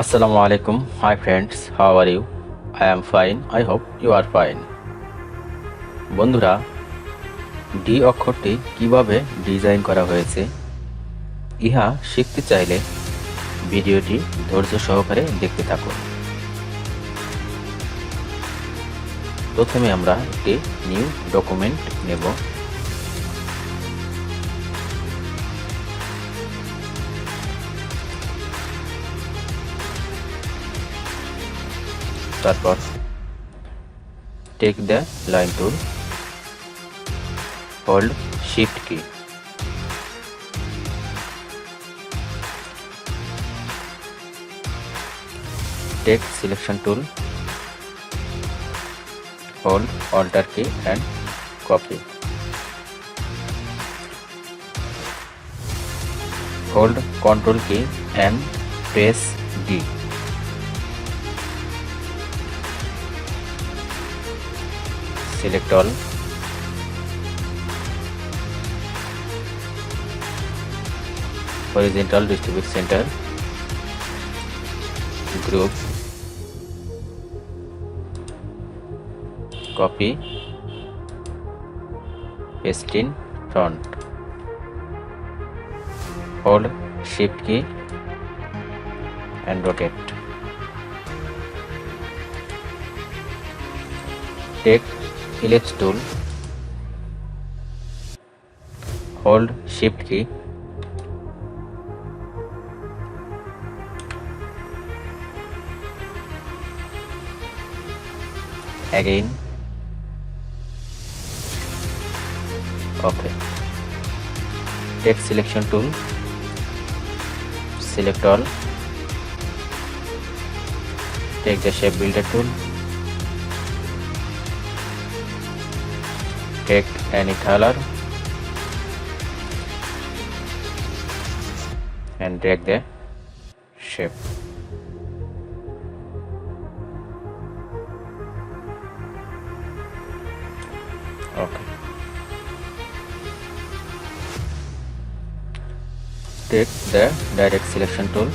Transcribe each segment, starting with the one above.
Assalamu alaikum. Hi friends, how are you? I am fine. I hope you are fine. বন্ধুরা, D অক্ষরটি কিভাবে design করা হয়েছে ইহা শিখতে চাইলে ভিডিওটি ধৈর্য সহকারে দেখতে থাকুন। প্রথমে আমরা একটি নিউ ডকুমেন্ট নেব। তারপর take the line tool, hold shift key, take selection tool, hold Alt key and copy. Hold Ctrl key and press D. Select all. Horizontal distribute center. Group. Copy, paste in front, hold shift key and rotate. Take ellipse tool, hold shift key, again. Okay. Take selection tool, select all, take the shape builder tool, take any color and drag the shape. Okay. Take the direct selection tool,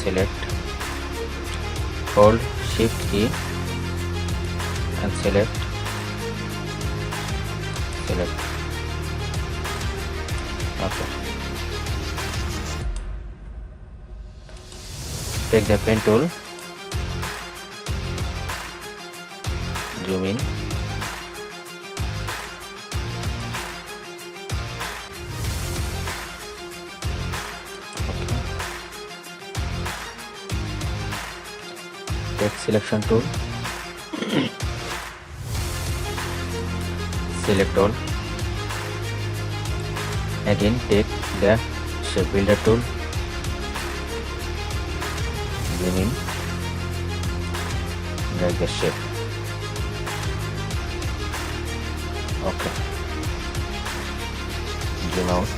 select, hold shift key and select. Okay. Take the pen tool, zoom in, take selection tool, select all, again take the shape builder tool, zoom in, drag the shape. Okay, zoom out,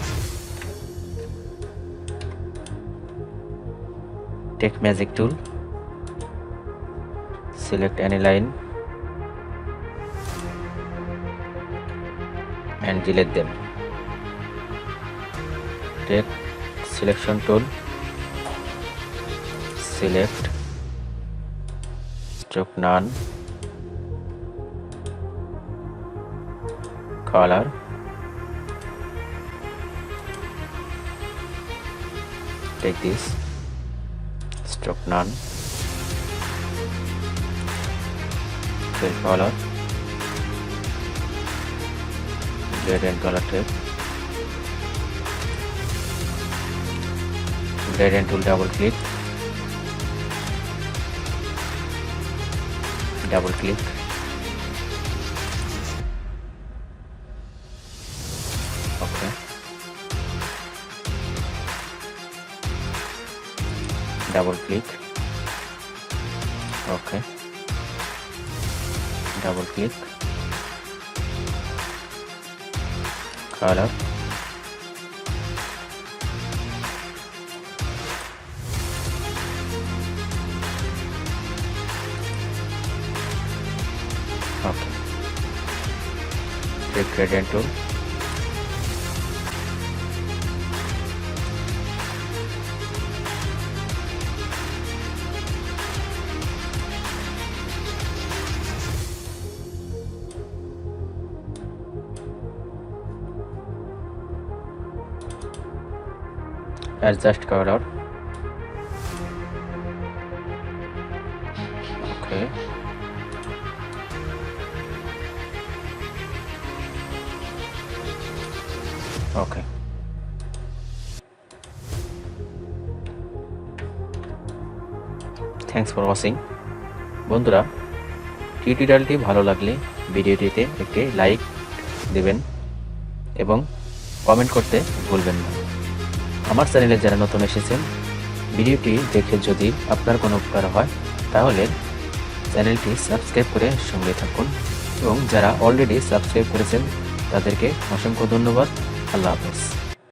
take magic tool, select any line and delete them. Take selection tool, select, stroke none, color, take this, stroke none, fill color, gradient color tape, gradient tool, double click, okay, double click, okay, double click, color, okay, take gradient tool, adjust color. Okay. Okay. Thanks for watching. বন্ধুরা, টিউটোরিয়ালটি ভালো লাগলে ভিডিওটিতে একটি like দেবেন এবং comment করতে ভুলবেন না। আমার চ্যানেলে যারা নতুন এসেছেন, ভিডিওটি দেখে যদি আপনার কোনো উপকার হয় তাহলে চ্যানেলটি সাবস্ক্রাইব করে সঙ্গে থাকুন এবং যারা অলরেডি সাবস্ক্রাইব করেছেন তাদেরকে অসংখ্য ধন্যবাদ। আল্লাহ হাফেজ।